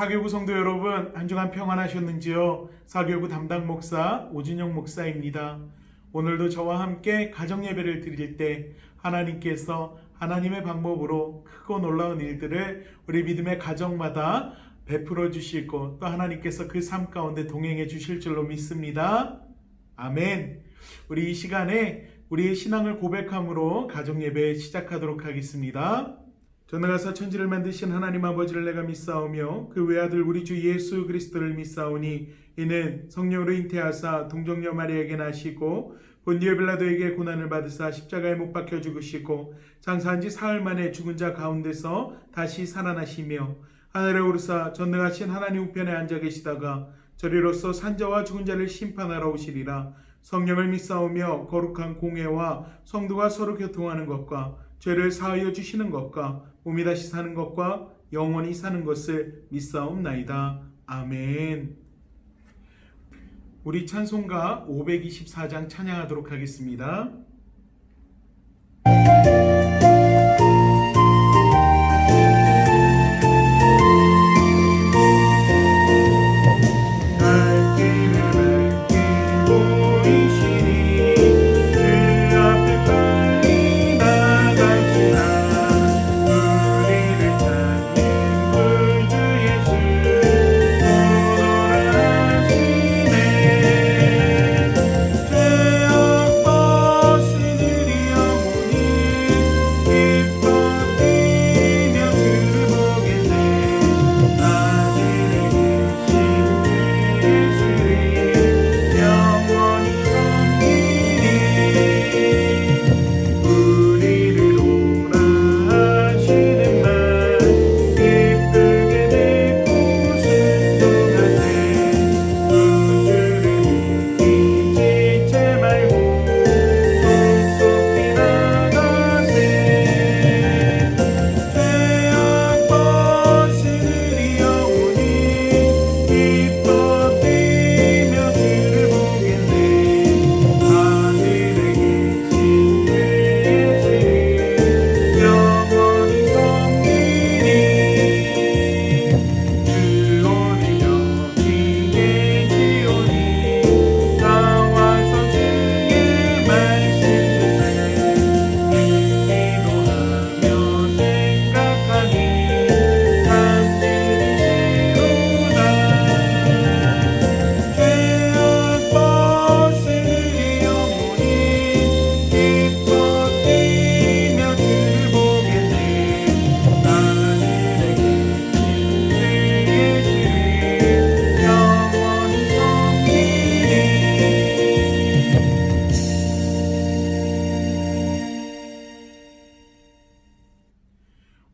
사교구 성도 여러분, 한 주간 평안하셨는지요? 사교구 담당 목사 오준영 목사입니다. 오늘도 저와 함께 가정 예배를 드릴 때 하나님께서 하나님의 방법으로 크고 놀라운 일들을 우리 믿음의 가정마다 베풀어 주시고 또 하나님께서 그 삶 가운데 동행해 주실 줄로 믿습니다. 아멘. 우리 이 시간에 우리의 신앙을 고백함으로 가정 예배 시작하도록 하겠습니다. 전능하사 천지를 만드신 하나님 아버지를 내가 믿사오며 그 외아들 우리 주 예수 그리스도를 믿사오니 이는 성령으로 잉태하사 동정녀 마리아에게 나시고 본디오 빌라도에게 고난을 받으사 십자가에 못 박혀 죽으시고 장사한 지 사흘 만에 죽은 자 가운데서 다시 살아나시며 하늘에 오르사 전능하신 하나님 우편에 앉아 계시다가 저리로서 산자와 죽은 자를 심판하러 오시리라. 성령을 믿사오며 거룩한 공회와 성도가 서로 교통하는 것과 죄를 사하여 주시는 것과 몸이 다시 사는 것과 영원히 사는 것을 믿사옵나이다. 아멘. 우리 찬송가 524장 찬양하도록 하겠습니다.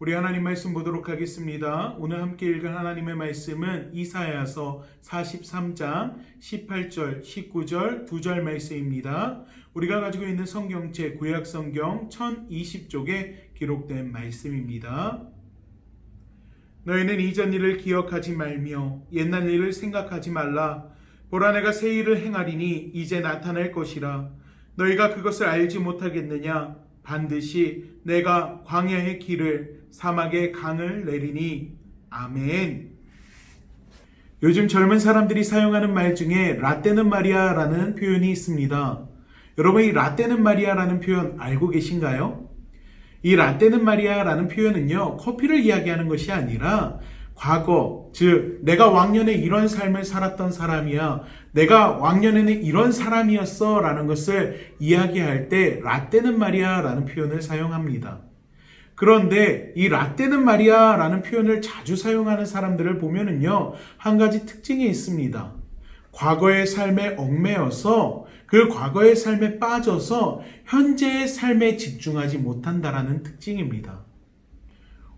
우리 하나님 말씀 보도록 하겠습니다. 오늘 함께 읽은 하나님의 말씀은 이사야서 43장 18절, 19절, 2절 말씀입니다. 우리가 가지고 있는 성경책 구약성경 1020쪽에 기록된 말씀입니다. 너희는 이전 일을 기억하지 말며 옛날 일을 생각하지 말라. 보라, 내가 새 일을 행하리니 이제 나타날 것이라. 너희가 그것을 알지 못하겠느냐? 반드시 내가 광야의 길을 사막의 강을 내리니. 아멘. 요즘 젊은 사람들이 사용하는 말 중에 라떼는 말이야라는 표현이 있습니다. 여러분, 이 라떼는 말이야라는 표현 알고 계신가요? 이 라떼는 말이야라는 표현은요, 커피를 이야기하는 것이 아니라 과거, 즉 내가 왕년에 이런 삶을 살았던 사람이야, 내가 왕년에는 이런 사람이었어 라는 것을 이야기할 때 라떼는 말이야 라는 표현을 사용합니다. 그런데 이 라떼는 말이야 라는 표현을 자주 사용하는 사람들을 보면은요, 한 가지 특징이 있습니다. 과거의 삶에 얽매여서 그 과거의 삶에 빠져서 현재의 삶에 집중하지 못한다라는 특징입니다.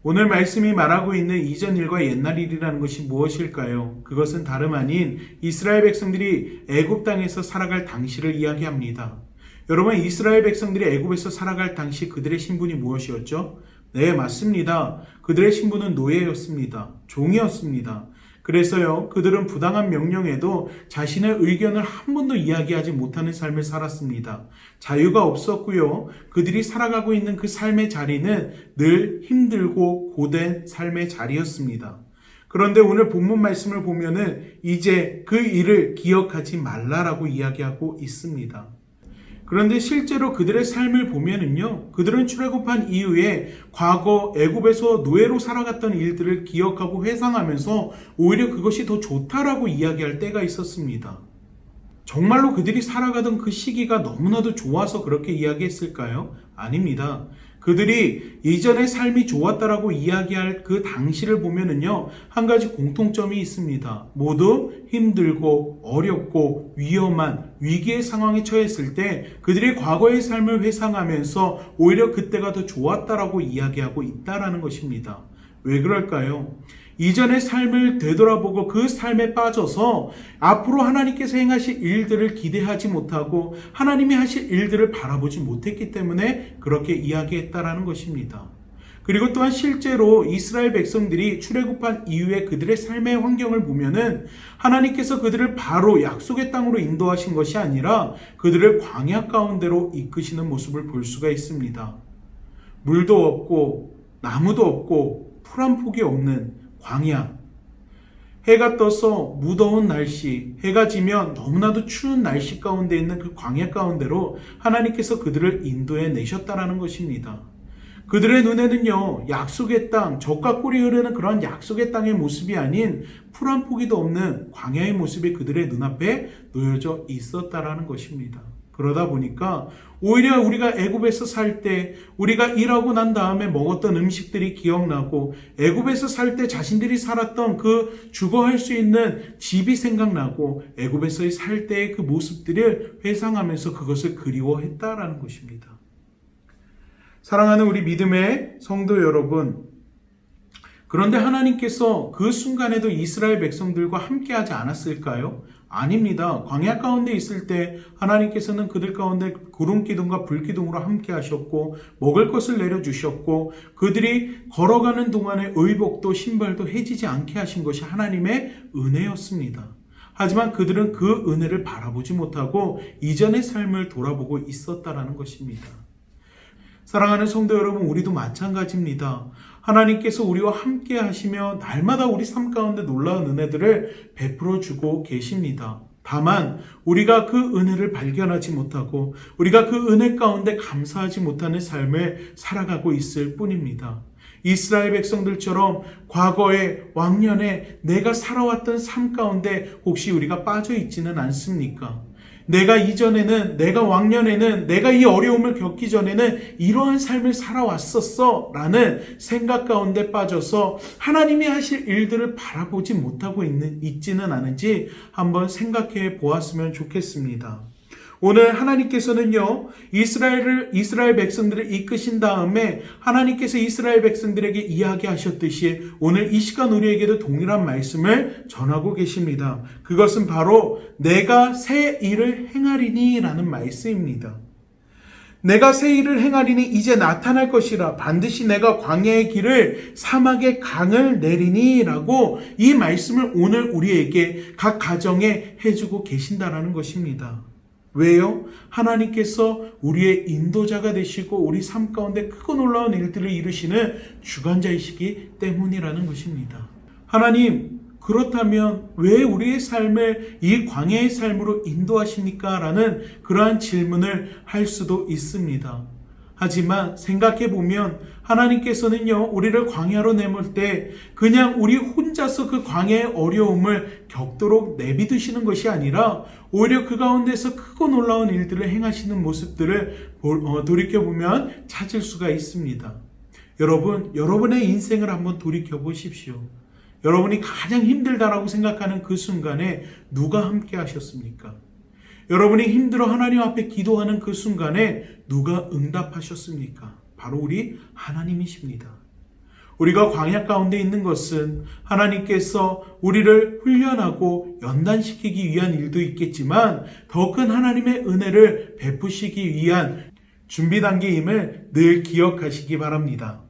오늘 말씀이 말하고 있는 이전 일과 옛날 일이라는 것이 무엇일까요? 그것은 다름 아닌 이스라엘 백성들이 애굽 땅에서 살아갈 당시를 이야기합니다. 여러분, 이스라엘 백성들이 애굽에서 살아갈 당시 그들의 신분이 무엇이었죠? 네, 맞습니다. 그들의 신분은 노예였습니다. 종이었습니다. 그래서요, 그들은 부당한 명령에도 자신의 의견을 한 번도 이야기하지 못하는 삶을 살았습니다. 자유가 없었고요. 그들이 살아가고 있는 그 삶의 자리는 늘 힘들고 고된 삶의 자리였습니다. 그런데 오늘 본문 말씀을 보면은 이제 그 일을 기억하지 말라라고 이야기하고 있습니다. 그런데 실제로 그들의 삶을 보면은요, 그들은 출애굽한 이후에 과거 애굽에서 노예로 살아갔던 일들을 기억하고 회상하면서 오히려 그것이 더 좋다라고 이야기할 때가 있었습니다. 정말로 그들이 살아가던 그 시기가 너무나도 좋아서 그렇게 이야기했을까요? 아닙니다. 그들이 이전의 삶이 좋았다라고 이야기할 그 당시를 보면은요, 한 가지 공통점이 있습니다. 모두 힘들고 어렵고 위험한 위기의 상황에 처했을 때 그들이 과거의 삶을 회상하면서 오히려 그때가 더 좋았다라고 이야기하고 있다라는 것입니다. 왜 그럴까요? 이전의 삶을 되돌아보고 그 삶에 빠져서 앞으로 하나님께서 행하실 일들을 기대하지 못하고 하나님이 하실 일들을 바라보지 못했기 때문에 그렇게 이야기했다라는 것입니다. 그리고 또한 실제로 이스라엘 백성들이 출애굽한 이후에 그들의 삶의 환경을 보면은 하나님께서 그들을 바로 약속의 땅으로 인도하신 것이 아니라 그들을 광야 가운데로 이끄시는 모습을 볼 수가 있습니다. 물도 없고 나무도 없고 풀 한 폭이 없는 광야, 해가 떠서 무더운 날씨, 해가 지면 너무나도 추운 날씨 가운데 있는 그 광야 가운데로 하나님께서 그들을 인도해 내셨다라는 것입니다. 그들의 눈에는요, 약속의 땅, 젖과 꿀이 흐르는 그런 약속의 땅의 모습이 아닌 풀 한 포기도 없는 광야의 모습이 그들의 눈앞에 놓여져 있었다라는 것입니다. 그러다 보니까 오히려 우리가 애굽에서 살 때 우리가 일하고 난 다음에 먹었던 음식들이 기억나고 애굽에서 살 때 자신들이 살았던 그 주거할 수 있는 집이 생각나고 애굽에서 살 때의 그 모습들을 회상하면서 그것을 그리워했다라는 것입니다. 사랑하는 우리 믿음의 성도 여러분, 그런데 하나님께서 그 순간에도 이스라엘 백성들과 함께하지 않았을까요? 아닙니다. 광야 가운데 있을 때 하나님께서는 그들 가운데 구름 기둥과 불 기둥으로 함께 하셨고 먹을 것을 내려주셨고 그들이 걸어가는 동안에 의복도 신발도 해지지 않게 하신 것이 하나님의 은혜였습니다. 하지만 그들은 그 은혜를 바라보지 못하고 이전의 삶을 돌아보고 있었다라는 것입니다. 사랑하는 성도 여러분, 우리도 마찬가지입니다. 하나님께서 우리와 함께 하시며 날마다 우리 삶 가운데 놀라운 은혜들을 베풀어 주고 계십니다. 다만 우리가 그 은혜를 발견하지 못하고 우리가 그 은혜 가운데 감사하지 못하는 삶을 살아가고 있을 뿐입니다. 이스라엘 백성들처럼 과거에 왕년에 내가 살아왔던 삶 가운데 혹시 우리가 빠져 있지는 않습니까? 내가 이전에는, 내가 왕년에는, 내가 이 어려움을 겪기 전에는 이러한 삶을 살아왔었어 라는 생각 가운데 빠져서 하나님이 하실 일들을 바라보지 못하고 있지는 않은지 한번 생각해 보았으면 좋겠습니다. 오늘 하나님께서는요, 이스라엘 백성들을 이끄신 다음에 하나님께서 이스라엘 백성들에게 이야기하셨듯이 오늘 이 시간 우리에게도 동일한 말씀을 전하고 계십니다. 그것은 바로 내가 새 일을 행하리니 라는 말씀입니다. 내가 새 일을 행하리니 이제 나타날 것이라 반드시 내가 광야의 길을 사막의 강을 내리니 라고 이 말씀을 오늘 우리에게 각 가정에 해주고 계신다라는 것입니다. 왜요? 하나님께서 우리의 인도자가 되시고 우리 삶 가운데 크고 놀라운 일들을 이루시는 주관자이시기 때문이라는 것입니다. 하나님, 그렇다면 왜 우리의 삶을 이 광야의 삶으로 인도하십니까? 라는 그러한 질문을 할 수도 있습니다. 하지만 생각해보면 하나님께서는요, 우리를 광야로 내몰 때 그냥 우리 혼자서 그 광야의 어려움을 겪도록 내비두시는 것이 아니라 오히려 그 가운데서 크고 놀라운 일들을 행하시는 모습들을 돌이켜보면 찾을 수가 있습니다. 여러분, 여러분의 인생을 한번 돌이켜보십시오. 여러분이 가장 힘들다라고 생각하는 그 순간에 누가 함께 하셨습니까? 여러분이 힘들어 하나님 앞에 기도하는 그 순간에 누가 응답하셨습니까? 바로 우리 하나님이십니다. 우리가 광야 가운데 있는 것은 하나님께서 우리를 훈련하고 연단시키기 위한 일도 있겠지만 더 큰 하나님의 은혜를 베푸시기 위한 준비 단계임을 늘 기억하시기 바랍니다.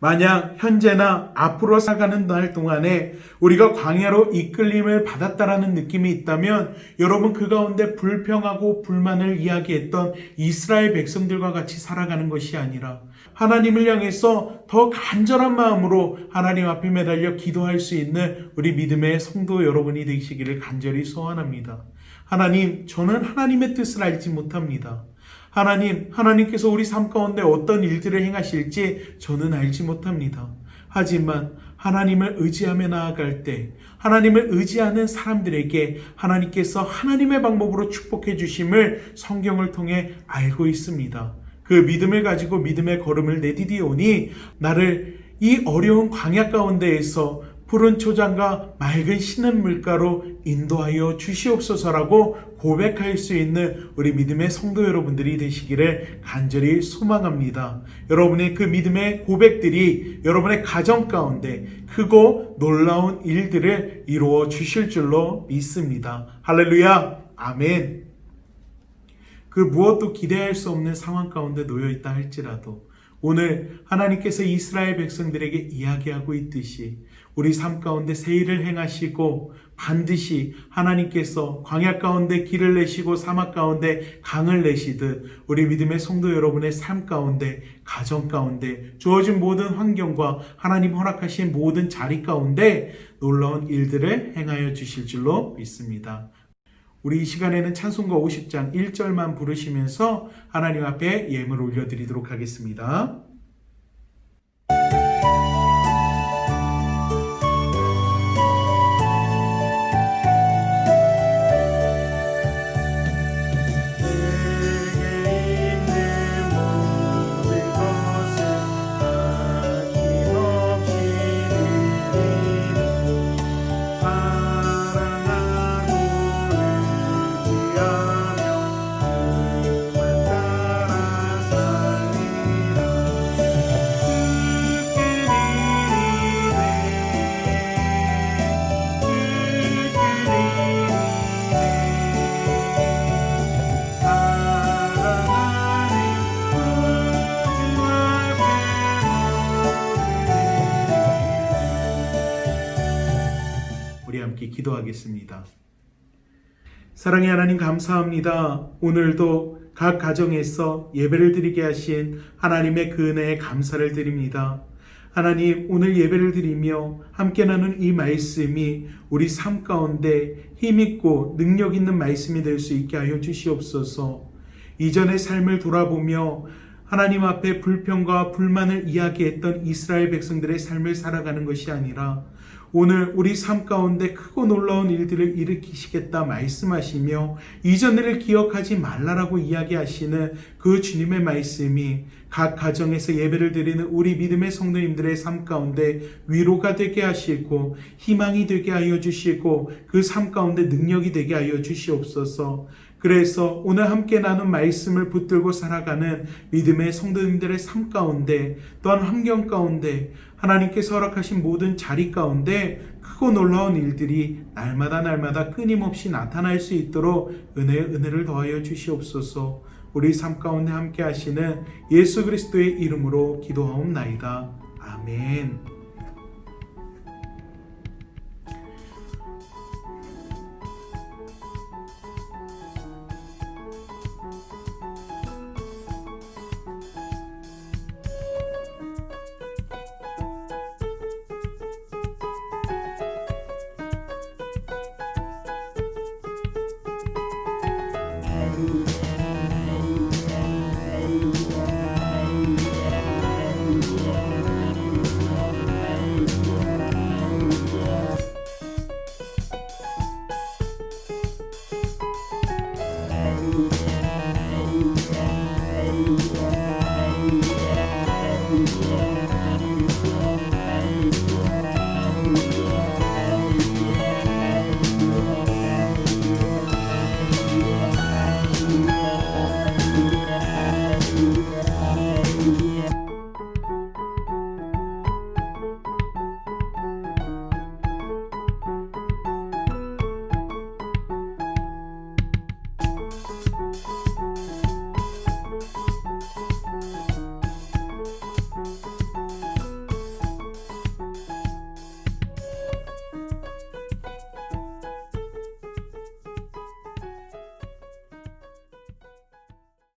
만약 현재나 앞으로 살아가는 날 동안에 우리가 광야로 이끌림을 받았다라는 느낌이 있다면 여러분 그 가운데 불평하고 불만을 이야기했던 이스라엘 백성들과 같이 살아가는 것이 아니라 하나님을 향해서 더 간절한 마음으로 하나님 앞에 매달려 기도할 수 있는 우리 믿음의 성도 여러분이 되시기를 간절히 소원합니다. 하나님, 저는 하나님의 뜻을 알지 못합니다. 하나님께서 우리 삶 가운데 어떤 일들을 행하실지 저는 알지 못합니다. 하지만 하나님을 의지하며 나아갈 때 하나님을 의지하는 사람들에게 하나님께서 하나님의 방법으로 축복해 주심을 성경을 통해 알고 있습니다. 그 믿음을 가지고 믿음의 걸음을 내디디오니 나를 이 어려운 광야 가운데에서 푸른 초장과 맑은 신은 물가로 인도하여 주시옵소서라고 고백할 수 있는 우리 믿음의 성도 여러분들이 되시기를 간절히 소망합니다. 여러분의 그 믿음의 고백들이 여러분의 가정 가운데 크고 놀라운 일들을 이루어 주실 줄로 믿습니다. 할렐루야, 아멘. 그 무엇도 기대할 수 없는 상황 가운데 놓여 있다 할지라도 오늘 하나님께서 이스라엘 백성들에게 이야기하고 있듯이 우리 삶 가운데 새 일을 행하시고 반드시 하나님께서 광야 가운데 길을 내시고 사막 가운데 강을 내시듯 우리 믿음의 성도 여러분의 삶 가운데 가정 가운데 주어진 모든 환경과 하나님 허락하신 모든 자리 가운데 놀라운 일들을 행하여 주실 줄로 믿습니다. 우리 이 시간에는 찬송가 50장 1절만 부르시면서 하나님 앞에 예물 올려드리도록 하겠습니다. 함께 기도하겠습니다. 사랑의 하나님 감사합니다. 오늘도 각 가정에서 예배를 드리게 하신 하나님의 그 은혜에 감사를 드립니다. 하나님, 오늘 예배를 드리며 함께 나눈 이 말씀이 우리 삶 가운데 힘있고 능력 있는 말씀이 될 수 있게 하여 주시옵소서. 이전의 삶을 돌아보며 하나님 앞에 불평과 불만을 이야기했던 이스라엘 백성들의 삶을 살아가는 것이 아니라 오늘 우리 삶 가운데 크고 놀라운 일들을 일으키시겠다 말씀하시며 이전 일을 기억하지 말라라고 이야기하시는 그 주님의 말씀이 각 가정에서 예배를 드리는 우리 믿음의 성도님들의 삶 가운데 위로가 되게 하시고 희망이 되게 하여 주시고 그 삶 가운데 능력이 되게 하여 주시옵소서. 그래서 오늘 함께 나눈 말씀을 붙들고 살아가는 믿음의 성도님들의 삶 가운데 또한 환경 가운데 하나님께서 허락하신 모든 자리 가운데 크고 놀라운 일들이 날마다 끊임없이 나타날 수 있도록 은혜를 더하여 주시옵소서. 우리 삶 가운데 함께 하시는 예수 그리스도의 이름으로 기도하옵나이다. 아멘.